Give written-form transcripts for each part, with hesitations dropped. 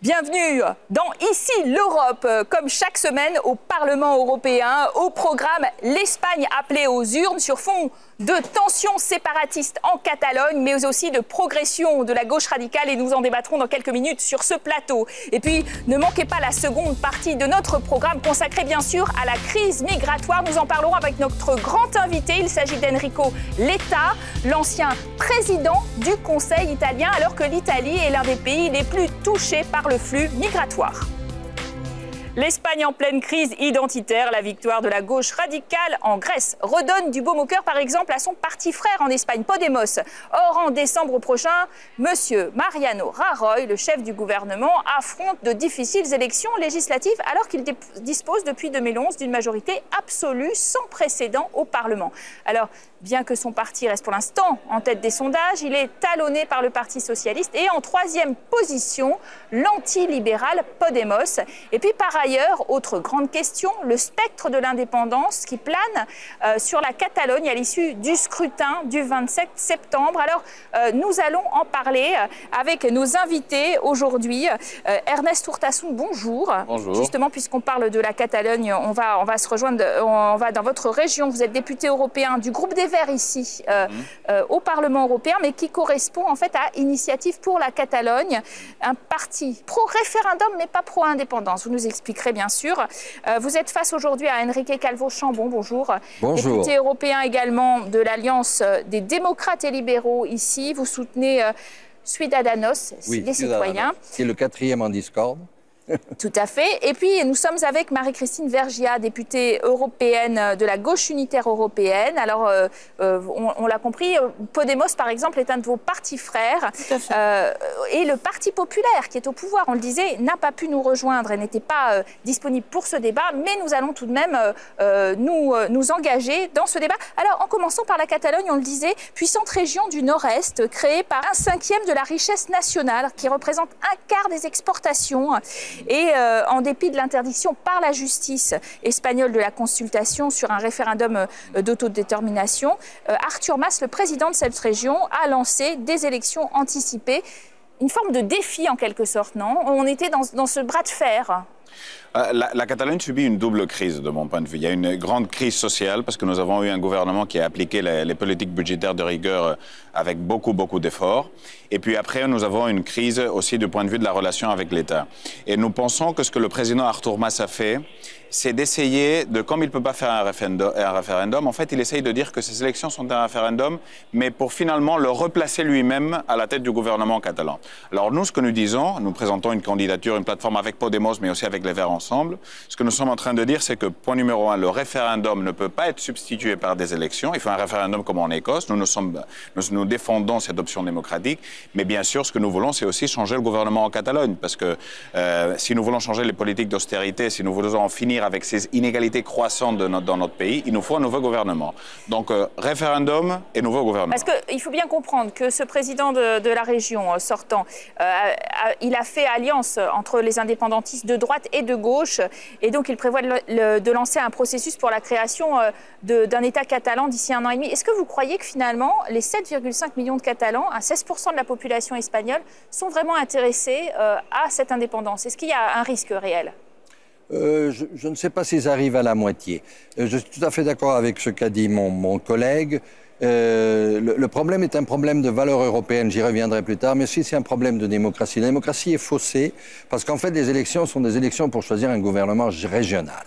Bienvenue dans Ici l'Europe, comme chaque semaine au Parlement européen. Au programme, l'Espagne appelée aux urnes sur fond de tensions séparatistes en Catalogne, mais aussi de progression de la gauche radicale. Et nous en débattrons dans quelques minutes sur ce plateau. Et puis, ne manquez pas la seconde partie de notre programme consacré bien sûr à la crise migratoire. Nous en parlerons avec notre grand invité. Il s'agit d'Enrico Letta, l'ancien président du Conseil italien, alors que l'Italie est l'un des pays les plus touchés par le flux migratoire. L'Espagne en pleine crise identitaire, la victoire de la gauche radicale en Grèce redonne du baume au cœur, par exemple, à son parti frère en Espagne, Podemos. Or, en décembre prochain, M. Mariano Rajoy, le chef du gouvernement, affronte de difficiles élections législatives alors qu'il dispose depuis 2011 d'une majorité absolue sans précédent au Parlement. Alors, bien que son parti reste pour l'instant en tête des sondages, il est talonné par le Parti socialiste et en troisième position, l'antilibéral Podemos. Et puis par ailleurs, autre grande question, le spectre de l'indépendance qui plane sur la Catalogne à l'issue du scrutin du 27 septembre. Alors nous allons en parler avec nos invités aujourd'hui. Ernest Urtasun, bonjour. Bonjour. Justement, puisqu'on parle de la Catalogne, on va se rejoindre, on va dans votre région. Vous êtes député européen du groupe des Verts ici au Parlement européen, mais qui correspond en fait à Initiative pour la Catalogne, un parti pro-référendum mais pas pro-indépendance. Vous nous expliquerez bien sûr. Vous êtes face aujourd'hui à Enrique Calvo-Chambon, bonjour. Bonjour. Député européen également de l'Alliance des démocrates et libéraux ici. Vous soutenez Ciudadanos, les citoyens. C'est le quatrième en discorde. Tout à fait. Et puis, nous sommes avec Marie-Christine Vergiat, députée européenne de la gauche unitaire européenne. Alors, on l'a compris, Podemos, par exemple, est un de vos partis frères. Tout à fait. Et le Parti populaire, qui est au pouvoir, on le disait, n'a pas pu nous rejoindre et n'était pas disponible pour ce débat. Mais nous allons tout de même nous engager dans ce débat. Alors, en commençant par la Catalogne, on le disait, puissante région du Nord-Est, créée par 1/5 de la richesse nationale, qui représente 1/4 des exportations. Et en dépit de l'interdiction par la justice espagnole de la consultation sur un référendum d'autodétermination, Artur Mas, le président de cette région, a lancé des élections anticipées. Une forme de défi en quelque sorte, non? On était dans ce bras de fer. La Catalogne subit une double crise de mon point de vue. Il y a une grande crise sociale parce que nous avons eu un gouvernement qui a appliqué les politiques budgétaires de rigueur avec beaucoup d'efforts. Et puis après, nous avons une crise aussi du point de vue de la relation avec l'État. Et nous pensons que ce que le président Artur Mas a fait, c'est d'essayer de, comme il ne peut pas faire un référendum, en fait, il essaye de dire que ces élections sont un référendum, mais pour finalement le replacer lui-même à la tête du gouvernement catalan. Alors nous, ce que nous disons, nous présentons une candidature, une plateforme avec Podemos, mais aussi avec les Verts ensemble. Ce que nous sommes en train de dire, c'est que, point numéro 1, le référendum ne peut pas être substitué par des élections. Il faut un référendum comme en Écosse. Nous défendons cette option démocratique. Mais bien sûr, ce que nous voulons, c'est aussi changer le gouvernement en Catalogne. Parce que si nous voulons changer les politiques d'austérité, si nous voulons en finir avec ces inégalités croissantes dans notre pays, il nous faut un nouveau gouvernement. Donc, référendum et nouveau gouvernement. Parce qu'il faut bien comprendre que ce président de la région sortant, il a fait alliance entre les indépendantistes de droite et de gauche, et donc il prévoit de lancer un processus pour la création d'un État catalan d'ici 1 an et demi. Est-ce que vous croyez que finalement, les 7,5 millions de Catalans, à 16% de la population espagnole, sont vraiment intéressés à cette indépendance? Est-ce qu'il y a un risque réel? Je ne sais pas s'ils arrivent à la moitié. Je suis tout à fait d'accord avec ce qu'a dit mon collègue. Le problème est un problème de valeur européenne, j'y reviendrai plus tard, mais aussi c'est un problème de démocratie. La démocratie est faussée parce qu'en fait, les élections sont des élections pour choisir un gouvernement régional.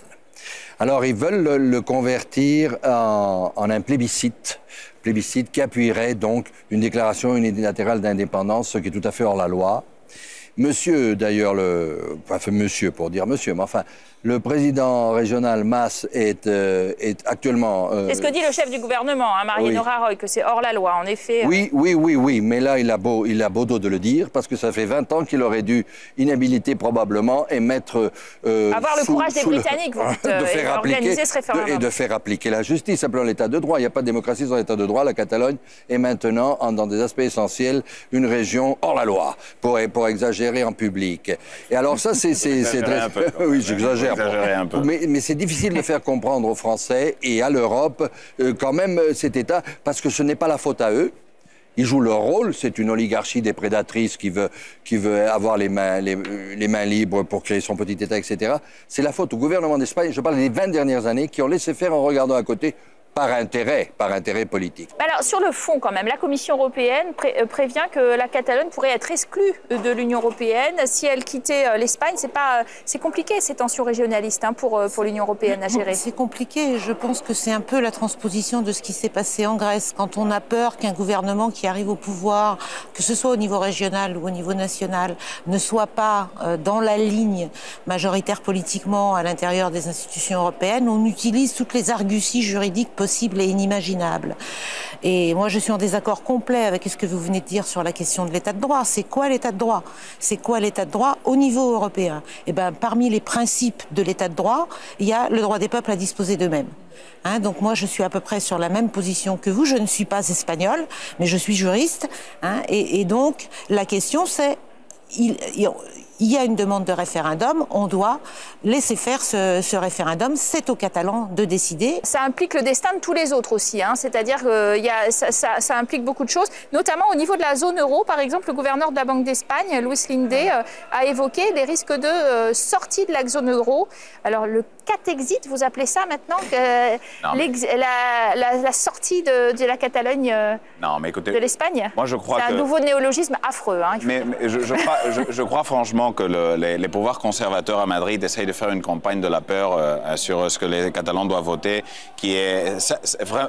Alors, ils veulent le convertir en un plébiscite qui appuierait donc une déclaration unilatérale d'indépendance, ce qui est tout à fait hors la loi. Monsieur, d'ailleurs, enfin monsieur pour dire monsieur, mais enfin, le président régional Mas est actuellement... C'est ce que dit le chef du gouvernement, Mariano Rajoy, que c'est hors la loi, en effet. Oui, mais là, il a beau dos de le dire, parce que ça fait 20 ans qu'il aurait dû inhabiliter probablement et mettre... avoir le courage des Britanniques, de faire organiser ce référendum. Et de faire appliquer la justice, simplement l'état de droit. Il n'y a pas de démocratie sans l'état de droit. La Catalogne est maintenant, dans des aspects essentiels, une région hors la loi, pour exagérer en public. Et alors ça, c'est très... Oui, j'exagère. Mais c'est difficile de faire comprendre aux Français et à l'Europe quand même cet État, parce que ce n'est pas la faute à eux. Ils jouent leur rôle, c'est une oligarchie des prédatrices qui veut avoir les mains libres pour créer son petit État, etc. C'est la faute au gouvernement d'Espagne, je parle des 20 dernières années, qui ont laissé faire en regardant à côté par intérêt politique. Alors, sur le fond, quand même, la Commission européenne prévient que la Catalogne pourrait être exclue de l'Union européenne. Si elle quittait l'Espagne, c'est compliqué, ces tensions régionalistes, hein, pour l'Union européenne à gérer. C'est compliqué. Je pense que c'est un peu la transposition de ce qui s'est passé en Grèce. Quand on a peur qu'un gouvernement qui arrive au pouvoir, que ce soit au niveau régional ou au niveau national, ne soit pas dans la ligne majoritaire politiquement à l'intérieur des institutions européennes, on utilise toutes les arguties juridiques possible et inimaginable. Et moi, je suis en désaccord complet avec ce que vous venez de dire sur la question de l'état de droit. C'est quoi l'état de droit? C'est quoi l'état de droit au niveau européen? Eh bien, parmi les principes de l'état de droit, il y a le droit des peuples à disposer d'eux-mêmes. Hein, donc moi, je suis à peu près sur la même position que vous. Je ne suis pas espagnole, mais je suis juriste. Hein, et donc, la question, c'est... Il y a une demande de référendum, on doit laisser faire ce référendum, c'est aux Catalans de décider. Ça implique le destin de tous les autres aussi, hein. C'est-à-dire que ça implique beaucoup de choses, notamment au niveau de la zone euro. Par exemple, le gouverneur de la Banque d'Espagne, Luis Linde, a évoqué les risques de sortie de la zone euro. Alors le catexit, vous appelez ça maintenant, la sortie de la Catalogne de l'Espagne? Moi je crois c'est un nouveau néologisme affreux. Hein, mais je crois franchement que les pouvoirs conservateurs à Madrid essayent de faire une campagne de la peur sur ce que les Catalans doivent voter, qui est,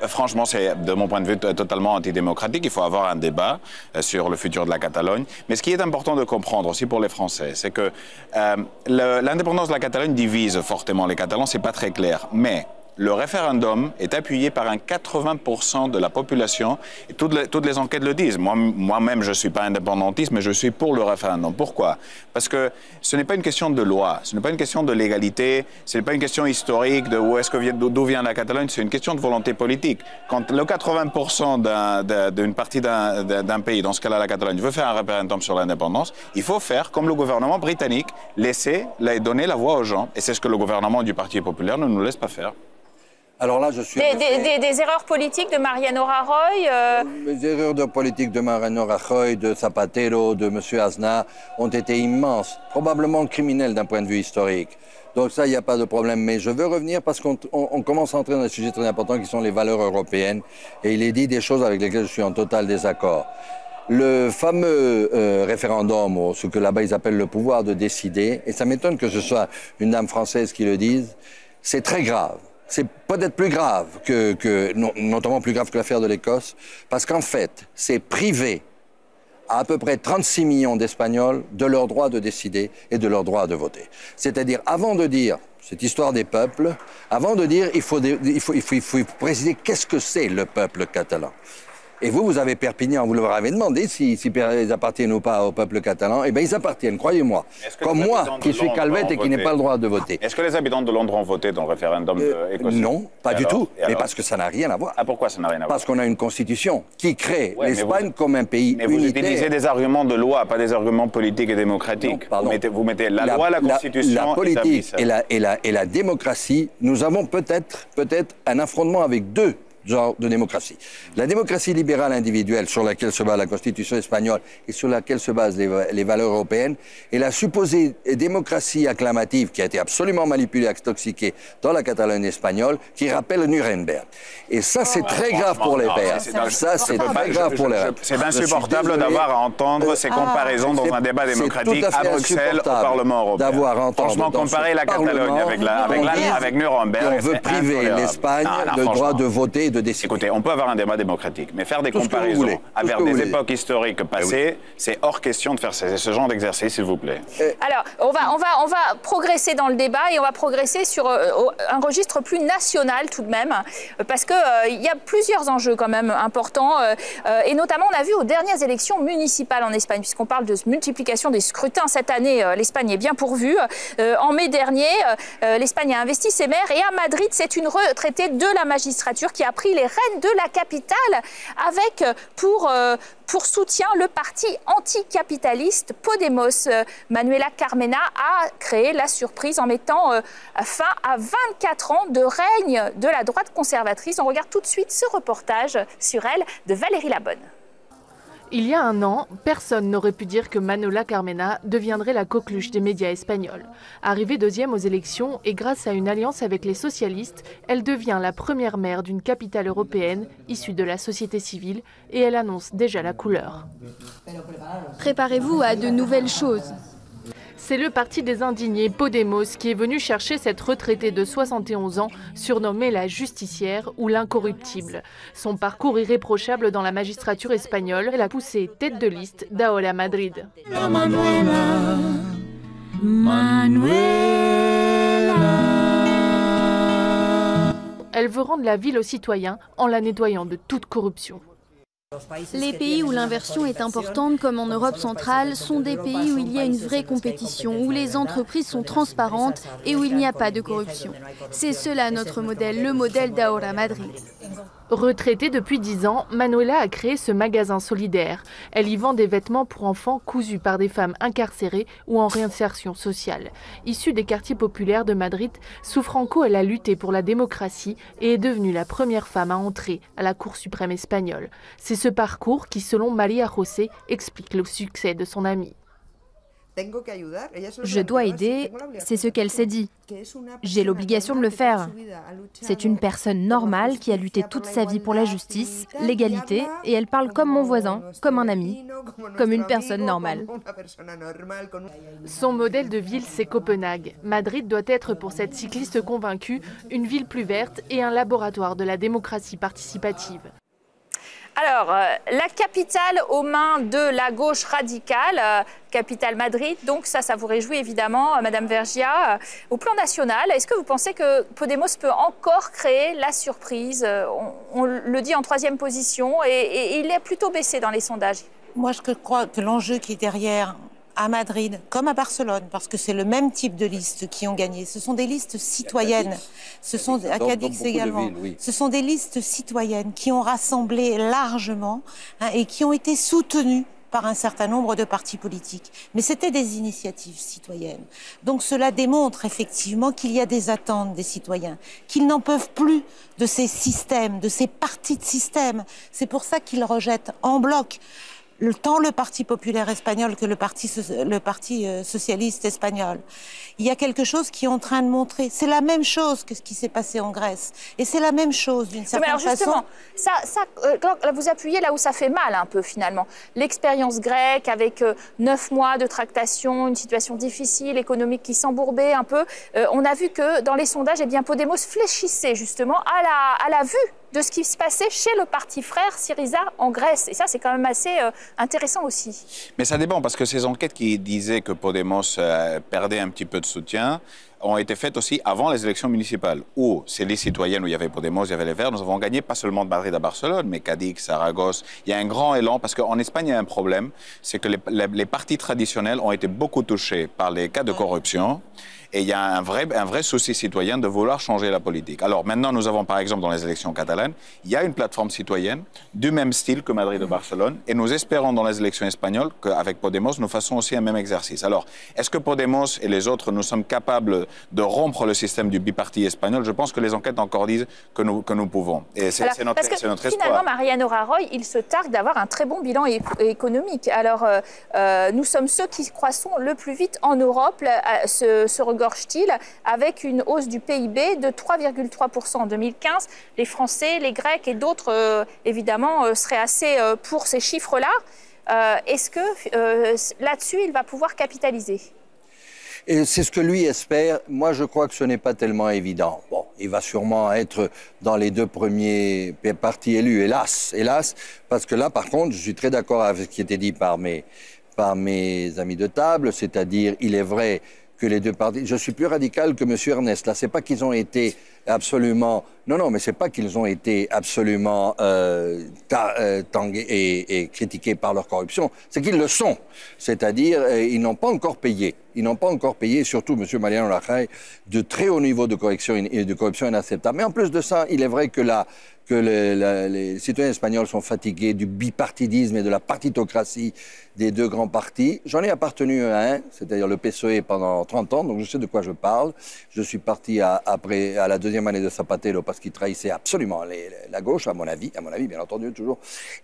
franchement, c'est de mon point de vue totalement antidémocratique. Il faut avoir un débat sur le futur de la Catalogne. Mais ce qui est important de comprendre aussi pour les Français, c'est que l'indépendance de la Catalogne divise fortement les Catalans, c'est pas très clair. Mais le référendum est appuyé par un 80% de la population et toutes les enquêtes le disent. Moi-même, je ne suis pas indépendantiste, mais je suis pour le référendum. Pourquoi? Parce que ce n'est pas une question de loi, ce n'est pas une question de légalité, ce n'est pas une question historique de d'où vient la Catalogne, c'est une question de volonté politique. Quand le 80% d'une partie d'un pays, dans ce cas-là la Catalogne, veut faire un référendum sur l'indépendance, il faut faire comme le gouvernement britannique, donner la voix aux gens. Et c'est ce que le gouvernement du Parti populaire ne nous laisse pas faire. Alors là, je suis... Des erreurs politiques de Mariano Rajoy Les erreurs de politique de Mariano Rajoy, de Zapatero, de M. Aznar ont été immenses, probablement criminelles d'un point de vue historique. Donc ça, il n'y a pas de problème. Mais je veux revenir parce qu'on commence à entrer dans des sujets très importants qui sont les valeurs européennes. Et il est dit des choses avec lesquelles je suis en total désaccord. Le fameux référendum, ou ce que là-bas ils appellent le pouvoir de décider, et ça m'étonne que ce soit une dame française qui le dise, c'est très grave. C'est peut-être plus grave notamment plus grave que l'affaire de l'Écosse, parce qu'en fait, c'est privé à peu près 36 millions d'Espagnols de leur droit de décider et de leur droit de voter. C'est-à-dire, avant de dire cette histoire des peuples, avant de dire, il faut préciser qu'est-ce que c'est le peuple catalan. Et vous avez Perpignan, vous leur avez demandé s'ils appartiennent ou pas au peuple catalan. Eh bien, ils appartiennent, croyez-moi. Comme moi, qui suis calvette et qui n'ai pas le droit de voter. Est-ce que les habitants de Londres ont voté dans le référendum écossais? Non, pas du tout. Mais parce que ça n'a rien à voir. Ah, pourquoi ça n'a rien à voir? Parce qu'on a une constitution qui crée l'Espagne comme un pays unitaire. Mais vous utilisez des arguments de loi, pas des arguments politiques et démocratiques. Non, vous mettez la loi, la constitution... La politique et la démocratie, nous avons peut-être un affrontement avec deux genre de démocratie. La démocratie libérale individuelle sur laquelle se base la Constitution espagnole et sur laquelle se basent les valeurs européennes, et la supposée démocratie acclamative qui a été absolument manipulée, intoxiquée dans la Catalogne espagnole, qui rappelle Nuremberg. Et ça, c'est très grave pour les Verts. Ça, c'est très grave pour les Verts. C'est insupportable d'avoir à entendre ces comparaisons dans un débat démocratique à Bruxelles, au Parlement européen. Franchement, comparer la Catalogne avec Nuremberg, on veut priver l'Espagne du droit de voter. Écoutez, on peut avoir un débat démocratique, mais faire des comparaisons avec des époques historiques passées, c'est hors question de faire ce genre d'exercice, s'il vous plaît. Alors, on va progresser dans le débat et on va progresser sur un registre plus national tout de même, parce qu'il y a plusieurs enjeux quand même importants, et notamment on a vu aux dernières élections municipales en Espagne, puisqu'on parle de multiplication des scrutins cette année, l'Espagne est bien pourvue. En mai dernier, l'Espagne a investi ses maires, et à Madrid, c'est une retraitée de la magistrature qui a pris les rênes de la capitale avec pour soutien le parti anticapitaliste Podemos. Manuela Carmena a créé la surprise en mettant fin à 24 ans de règne de la droite conservatrice. On regarde tout de suite ce reportage sur elle de Valérie Labonne. Il y a un an, personne n'aurait pu dire que Manuela Carmena deviendrait la coqueluche des médias espagnols. Arrivée deuxième aux élections et grâce à une alliance avec les socialistes, elle devient la première maire d'une capitale européenne issue de la société civile et elle annonce déjà la couleur. Préparez-vous à de nouvelles choses. C'est le parti des indignés Podemos qui est venu chercher cette retraitée de 71 ans, surnommée la justicière ou l'incorruptible. Son parcours irréprochable dans la magistrature espagnole l'a poussée tête de liste d'Ahora Madrid. Elle veut rendre la ville aux citoyens en la nettoyant de toute corruption. Les pays où l'inversion est importante, comme en Europe centrale, sont des pays où il y a une vraie compétition, où les entreprises sont transparentes et où il n'y a pas de corruption. C'est cela notre modèle, le modèle d'Ahora Madrid. Retraitée depuis 10 ans, Manuela a créé ce magasin solidaire. Elle y vend des vêtements pour enfants cousus par des femmes incarcérées ou en réinsertion sociale. Issue des quartiers populaires de Madrid, sous Franco, elle a lutté pour la démocratie et est devenue la première femme à entrer à la Cour suprême espagnole. C'est ce parcours qui, selon Maria José, explique le succès de son amie. Je dois aider, c'est ce qu'elle s'est dit. J'ai l'obligation de le faire. C'est une personne normale qui a lutté toute sa vie pour la justice, l'égalité, et elle parle comme mon voisin, comme un ami, comme une personne normale. Son modèle de ville, c'est Copenhague. Madrid doit être pour cette cycliste convaincue une ville plus verte et un laboratoire de la démocratie participative. Alors, la capitale aux mains de la gauche radicale, capitale Madrid, donc ça vous réjouit évidemment, Madame Vergiat. Au plan national, est-ce que vous pensez que Podemos peut encore créer la surprise? On le dit en 3e position et il est plutôt baissé dans les sondages. Moi, je crois que l'enjeu qui est derrière, à Madrid, comme à Barcelone, parce que c'est le même type de listes qui ont gagné. Ce sont des listes citoyennes. Ce sont à Cadix également. Villes, oui. Ce sont des listes citoyennes qui ont rassemblé largement et qui ont été soutenues par un certain nombre de partis politiques. Mais c'était des initiatives citoyennes. Donc cela démontre effectivement qu'il y a des attentes des citoyens, qu'ils n'en peuvent plus de ces systèmes, de ces partis de système. C'est pour ça qu'ils rejettent en bloc tant le Parti populaire espagnol que le Parti socialiste espagnol. Il y a quelque chose qui est en train de montrer. C'est la même chose que ce qui s'est passé en Grèce. Et c'est la même chose d'une certaine façon. Justement, vous appuyez là où ça fait mal un peu finalement. L'expérience grecque avec 9 mois de tractation, une situation difficile, économique qui s'embourbait un peu. On a vu que dans les sondages, eh bien, Podemos fléchissait justement à la vue de ce qui se passait chez le parti frère Syriza en Grèce. Et ça, c'est quand même assez intéressant aussi. Mais ça dépend, parce que ces enquêtes qui disaient que Podemos perdait un petit peu de soutien ont été faites aussi avant les élections municipales, où c'est les citoyennes, où il y avait Podemos, il y avait les Verts. Nous avons gagné pas seulement de Madrid à Barcelone, mais Cadix, Saragosse. Il y a un grand élan, parce qu'en Espagne, il y a un problème, c'est que les partis traditionnels ont été beaucoup touchés par les cas de corruption. Et il y a un vrai souci citoyen de vouloir changer la politique. Alors maintenant, nous avons par exemple dans les élections catalanes, il y a une plateforme citoyenne du même style que Madrid et Barcelone. Et nous espérons dans les élections espagnoles qu'avec Podemos, nous fassons aussi un même exercice. Alors, est-ce que Podemos et les autres, nous sommes capables de rompre le système du biparti espagnol? Je pense que les enquêtes encore disent que nous pouvons. Et c'est notre espoir. Finalement, Mariano Rajoy, il se targue d'avoir un très bon bilan économique. Alors, nous sommes ceux qui croissons le plus vite en Europe, ce regorge-t-il, avec une hausse du PIB de 3,3% en 2015. Les Français, les Grecs et d'autres, évidemment, seraient assez pour ces chiffres-là. Est-ce que là-dessus, il va pouvoir capitaliser ? Et c'est ce que lui espère. Moi, je crois que ce n'est pas tellement évident. Bon, il va sûrement être dans les 2 premiers partis élus, hélas, parce que là, par contre, je suis très d'accord avec ce qui était dit par mes amis de table, c'est-à-dire, il est vrai que les 2 partis... Je suis plus radical que M. Ernest. Là, c'est pas qu'ils ont été absolument... Non, mais c'est pas qu'ils ont été absolument tangués et critiqués par leur corruption. C'est qu'ils le sont. C'est-à-dire, ils n'ont pas encore payé. Ils n'ont pas encore payé, surtout M. Mariano Rajoy, de très haut niveau de corruption inacceptable. Mais en plus de ça, il est vrai que les citoyens espagnols sont fatigués du bipartidisme et de la partitocratie des 2 grands partis. J'en ai appartenu à un, c'est-à-dire le PSOE pendant 30 ans, donc je sais de quoi je parle. Je suis parti à la 2e troisième année de Zapatero parce qu'il trahissait absolument la gauche, à mon avis, bien entendu, toujours.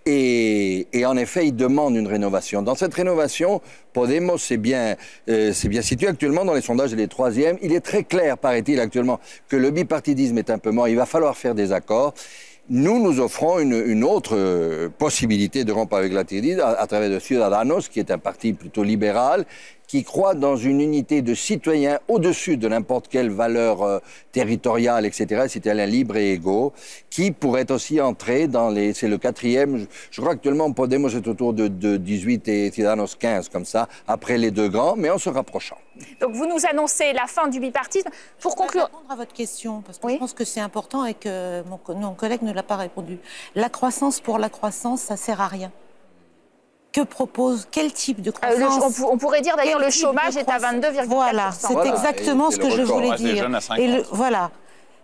Et en effet, il demande une rénovation. Dans cette rénovation, Podemos c'est bien situé actuellement dans les sondages, il est troisième. Il est très clair, paraît-il, actuellement, que le bipartidisme est un peu mort. Il va falloir faire des accords. Nous offrons une autre possibilité de rompre avec la tiédide à travers de Ciudadanos, qui est un parti plutôt libéral, qui croit dans une unité de citoyens au-dessus de n'importe quelle valeur territoriale, etc., citoyens libres et égaux, qui pourrait aussi entrer dans les... C'est le quatrième, je crois actuellement Podemos est autour de 18 et Ciudadanos 15, comme ça, après les deux grands, mais en se rapprochant. Donc vous nous annoncez la fin du bipartisme. Pour conclure... répondre à votre question, parce que je pense que c'est important et que mon collègue ne l'a pas répondu. La croissance pour la croissance, ça sert à rien. Que propose, quel type de croissance on pourrait dire d'ailleurs le chômage est à 22,4%. Voilà, c'est exactement ce que je voulais dire. Voilà.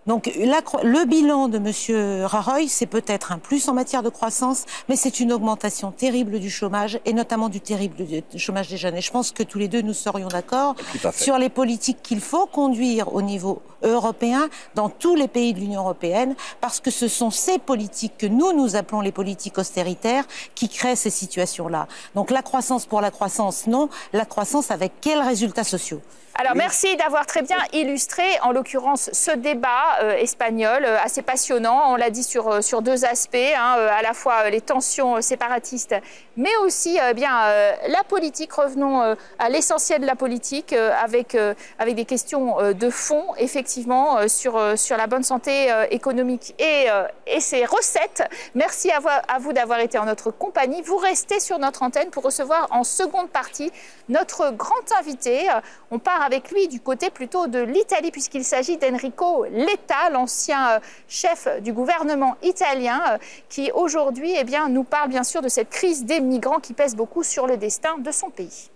Donc le bilan de M. Rajoy, c'est peut-être un plus en matière de croissance, mais c'est une augmentation terrible du chômage, et notamment du chômage des jeunes. Et je pense que tous les deux, nous serions d'accord sur les politiques qu'il faut conduire au niveau européen, dans tous les pays de l'Union européenne, parce que ce sont ces politiques que nous appelons les politiques austéritaires qui créent ces situations-là. Donc la croissance pour la croissance, non. La croissance avec quels résultats sociaux? Alors merci d'avoir très bien illustré, en l'occurrence, ce débat espagnol assez passionnant. On l'a dit sur deux aspects, à la fois les tensions séparatistes, mais aussi la politique. Revenons à l'essentiel de la politique, avec des questions de fond, effectivement, sur la bonne santé économique et ses recettes. Merci à vous d'avoir été en notre compagnie. Vous restez sur notre antenne pour recevoir en seconde partie notre grand invité. On part avec lui du côté plutôt de l'Italie, puisqu'il s'agit d'Enrico Letta, l'ancien chef du gouvernement italien, qui aujourd'hui nous parle bien sûr de cette crise des migrants qui pèse beaucoup sur le destin de son pays.